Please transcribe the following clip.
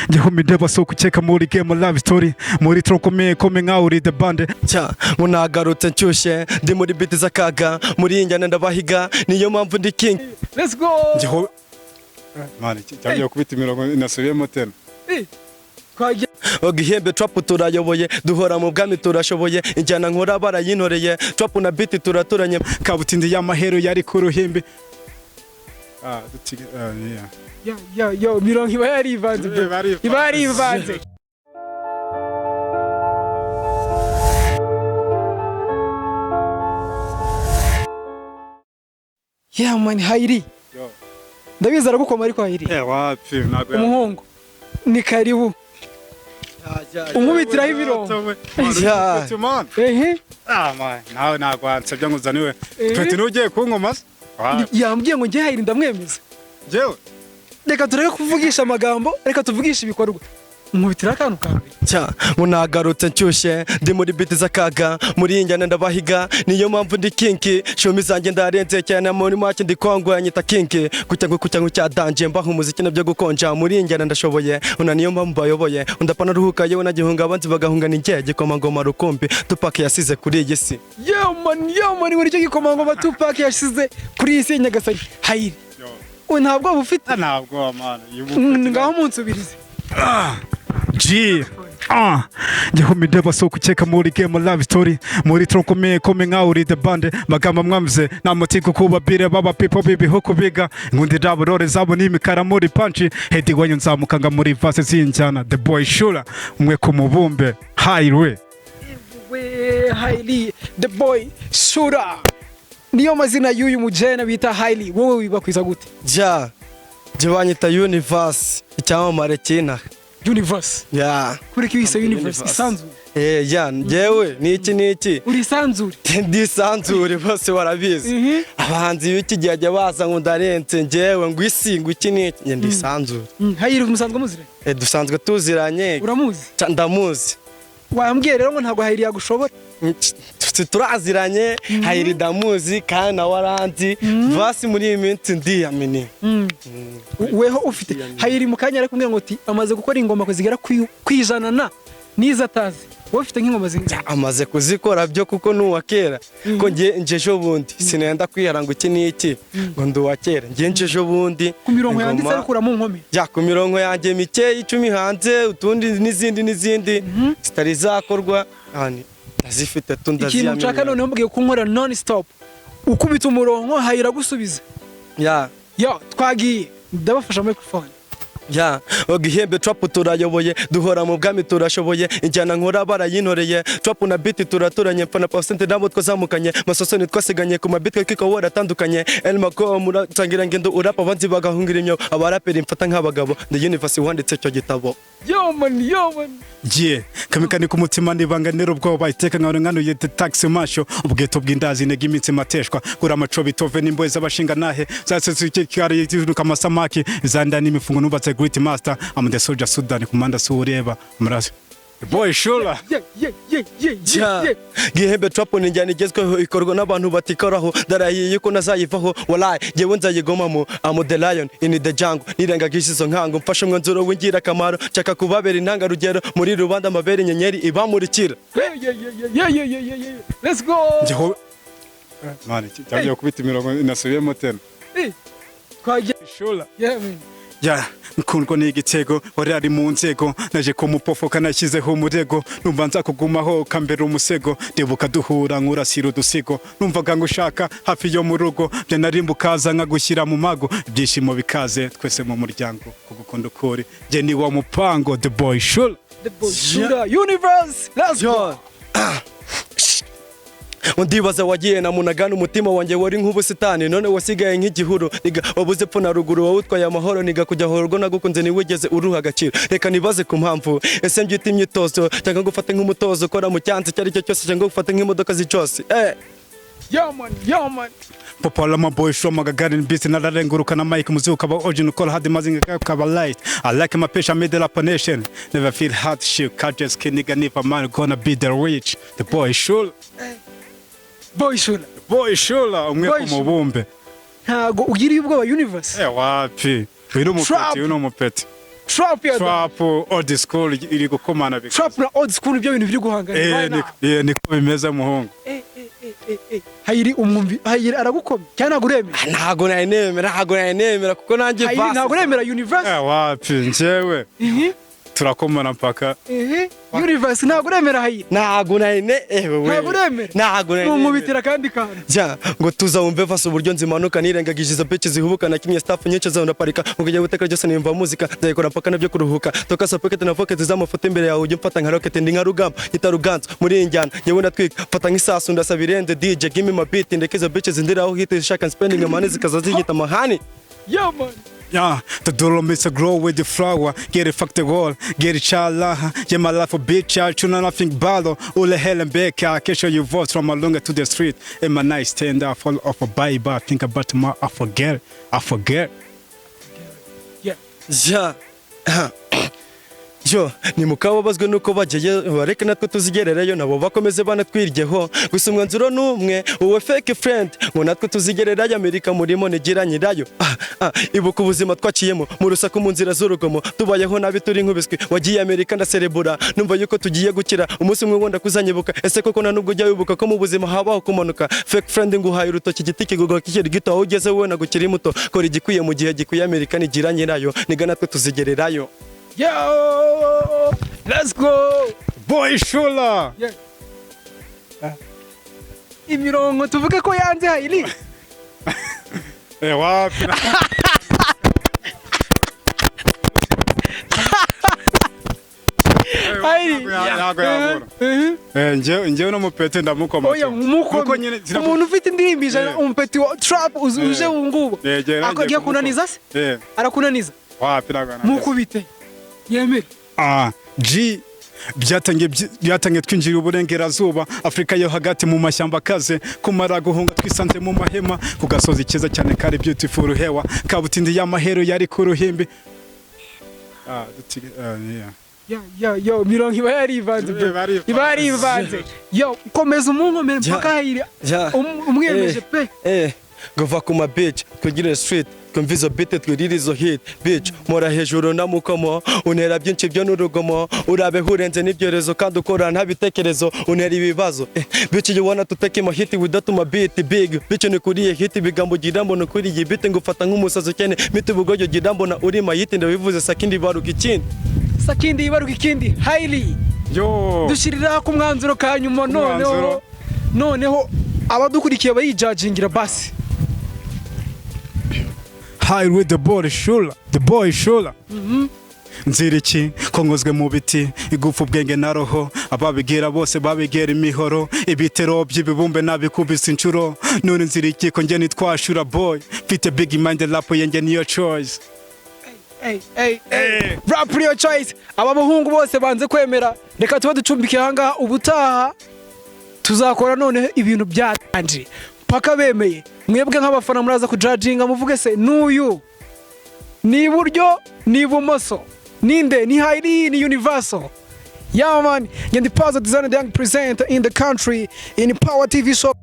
Ndihumide basoka ukeka muri game love story muri tronkomeye kome nka uri the band cya munagarutse nshyushye ndi muri biti z'akaga muri njyana ndabahiga niyo mpamvu ndi king. Let's go. Ndiho mani cyagiye kubita imirongo inasubiyemo tena Ogihembe trap turayoboye duhora mu bwami turashoboye injyana nkora barayintoreye trap na beat turaturanye kabutindi y'amahero yari ku ruhimbi yo mirongo iba yarivanze iba yarivanze. Yeah man, Hairi ndabizi aragukoma ariko Hairi wapi ntabwo umuhungu ni karibu umubitiraho ibirongo nawe nagwansabye nguzaniwe twete nugiye kunkoma yambwiye ngo njye Hairi ndamwemeza jewe reka tureke kuvugisha amagambo reka tuvugisha ibikorwa umubitira akantu kambe cya munagarutse nshyushye ndi muri biti z'akaga muri njyana ndabahiga niyo mpamvu ndi king. Shumi zanjye ndarenze cyane muri make ndi kongwa nyita king kucyangu cya danje mbaho umuziki nabyo gukonja muri njyana ndashoboye una niyo mpamvu bayoboye undapana ruhuka yewe nagihunga abanzi bagahunga ninjye gikomangoma rukumbi Tupac yasize kuri iyi si. Yo man uri cyo gikomangoma Tupac yasize kuri iyi si Nyagasani. Hairi ntabwo bufite ntabwo amana ngaho munsubirize Ndihumide basoka ukeka muri game love story muri tronkomeye kome nka uri the band magamba mwamze namutiko kubabire baba people bibihuko biga ngundi daburore zabo n'imikara muri punch hedi wanyu nzamukanga muri vase zinjana the boy Shula umwe ku mubumbe Hairi Hairi the boy Shula niyo mazina y'uyu mujena bita Hairi. Wowe wibakwiza gute? Je banyita universe icyamamare cy'inaha universe kureka ibise universe isanzure njyewe niki uri sanzure ndi sanzure bose warabizi abahanzi b'iki gihe ajya baza ngo ndarenze njyewe ngo isi ngo iki niki ndi sanzure. Hairi musanzwe muziranye? Dusanzwe tuziranye. Uramuzi? Ndamuzi. Wambwiye rero ngo ntabwo Hairi yagushobora? Turaziranye Hairi ndamuzi kandi na waranzi vasi muri iyi minsi ndiyamini. Weho ufite Hairi mu kanya ariko mbwira ngo ati amaze gukora ingoma ko zigera kwijana na niza atazi. Wowe ufite nk'ingoma zingahe? Amaze kuzikora byo kuko nuwa kera ko njejo bundi sinenda kwihara ngo iki niki ngo nduwa kera njejo bundi ku mirongo yanditse ariko mu nkome ku mirongo yanjye mike 10 hanze utundi n'izindi zitari zakorwa azifite ikintu nshaka noneho mbwiye kunkora non stop ukubita umurongo Hairi gusubiza twagiye ndabafasha microphone Ogihembe trap turayoboye duhora mu bwami turashoboye injyana nkora barayintoreye trap na beat turaturanye mfana percent nabo twazamukanye masosoni twasiganye ku mabit kiko waratandukanye elmako muratangira ngendo urapa abanzi bagahungira imyo abaraperi mfata nk'abagabo the universe wanditse cyo gitabo. Yo man kamikani ku mutima nibanga nero bwoba iteka nkano yete taxi masho ubweto bw'indazi nega iminsi mateshwa gura amaco bitove n'imboye z'abashinga nahe zasetse cyari yizuka amasamaki zanda n'imifungo nubatse Great Master am the soldier Sudan kumanda sureba murazi the boy Shula Gihembe trap ninjyana igezweho ikorwa n'abantu batikoraho darahiye yuko nazayivaho wallahi jewe nzayigomamo am the lion in the jungle nirenga gishizo nkango mfashe umwanzuro w'ingira kamaro cyaka kubabera intanga rugero muri rubanda amabere inyenyeri ibamurikira. Let's go mani cyagiye kubita imirongo inasubiyemo tena Shula nkundwa n'igitego wari ari mu nzego naje kumupofoka nashyizeho umurego numva nza kugumaho kambera umusego ndibuka duhura nkurasira udusigo numvaga ngo ushaka hafi yo mu rugo bya narimbukaza nka gushyira mu mago ibyishimo bikaze twese mu muryango kugukunda ukuri je ni wa mupango the boy Shula universe. Let's go Ndibaza wagiye na munagana umutima wanjye wari nk'ubusitani none wasigaye nk'igihuru niga wabuze pfo na ruguru wawutwaye amahoro niga kujya horgo nagukunze ni wigeze uruha agaciro reka nibaze ku mpamvu ese mbyita imyitozo cyangwa gufata nk'umutozo ukora mu cyansi cyari cyo cyose cyangwa gufata nk'imodoka zicose Yo man Popala maboy show magagarin beat nararenguruka na mic muzuka ba original call had mazinga kaba light I like my pesha middle up nation never feel hard shit catches skin nigga never man gonna be the rich the boy Shula umwe ku mubumbe ntago ugiriye ubwoba universe wapi uyu n'umupeti Trap ya trap old school iri gukomana bikaze. Trap na old school ibyo bintu biri guhangana. Niko bimeze muhungu. Hayiri umwumvi hayiri aragukoma cyane naguremera. Ntago nayinemera kuko nanjye Hayiri naguremera universe. Wapi njyewe. Turakomana mpaka. Universe naguremera hayiri. Ntago naguremera. Umubitira kandi kandi. Ja ngo tuza wumve vasa uburyo nzimanuka nirengagije izo bitches zihubuka na kimwe staff nyinshi zaho ndaparika ukijya guteka byose nimva muzika ndayikora mpaka nabyo kuruhuka toka sa pocket na pocket z'amafoto imbere yawe ujye mfata nka rocket ndi nka rugamba nyita ruganzo muri injyana yewe natwika mfata nk'isasu ndasabirende DJ give me my beat ndeke izo bitches ndiraho hit shaka spending money zikaza zigita mahani. Yeah man. Yeah, the Dolomites grow with the flower. Get it, fuck the wall. Get it, chala. Yeah, my life a bitch. I tuna nothing balo. Ule hell and back. I can show you voice from Malunga to the street. In my night stand up, fall off a Bible. I think about tomorrow. I forget. Yeah. Ja. Yo ni mukababazwe nuko bageye bareke natwe tuzigerereyo nabo bakomeze banatwiryeho gusa umwanzuro numwe uwe fake friend ngo natwe tuzigererayo Amerika murimo nigira nyirayo ibuka ubuzima twaciyemo mu rusaku mu nzira z'urugomo tubayeho nabi turi nkubiswe wagiye Amerika ndaserebura numva yuko tugiye gukira umunsi umwe wenda kuzanyibuka ese koko na nubwo ujya wibuka ko mu buzima habaho kumanuka fake friend nguhaye urutoki giti kigugo kikiri gito aho ugeze wowe nagukiri muto kora igikwiye mu gihe gikwiye Amerika nigira nyirayo niga natwe tuzigererayo. Yo, let's go. Boy Shula. Yeah. Imirongo tuvuge ko yanze hayiri. Wapi. Hayiri. Njyewe no mupete ndamukoma. Oya nyine umuntu ufite indirimbo ijana umupete wa trap uje ubungubu. Akagiye kunaniza se? Arakunaniza. Wapi nagana. Mukubite. Yemere. G byatangiye twinjira uburengerazuba Afrika yo hagati mu mashyamba akaze kumara guhunga twisanze mu mahema ku gasozi kiza cyane kari beautiful hewa kabutindi y'amahero yari ku ruhimbi. Yo mirongo iba yarivanze iba yarivanze yo komeza umunkomere mpaka hayiri umwemeje pe gova ku ma bitch kugira street kumvizo bite twiririzo hit bitch mora hejuru na mukomo unera byinshi byo n'urugomo urabe hurenze n'ibyorezo kandi ukora nta bitekerezo unera ibibazo bitch you wanna to take my hit without my beat big bitch ni kuriye hit bigambo girambo no kuri iyi bite ngufata nk'umusazo cyane mite bugoyo girambo na uri my hit ndabivuze sakindi baruka ikindi highly yo dushirira ku mwanzuro kanyuma noneho abadukurikiye bayijajingira basi. High with the boy Shula. Nziriki kongozwe mu biti igufu ubwenge na roho ababigira bose babigera imihoro ibitero by'ibibumbe nabikubise inshuro none nziriki ko nge nitwashura boy mfite big mind rap yenge niyo choice. Rap your choice. Aba bahungu bose banze kwemera reka tuba ducumbikira hanga ubutaha tuzakora none ibintu byatanje paka bemeye mwebwe nk'abafana muraza kujudginga muvuge se n'uyu ni iburyo ni ibumoso ninde ni hayiri ni universal. Yeah man, Ndi Pazo designer the young presenter in the country in Power TV show.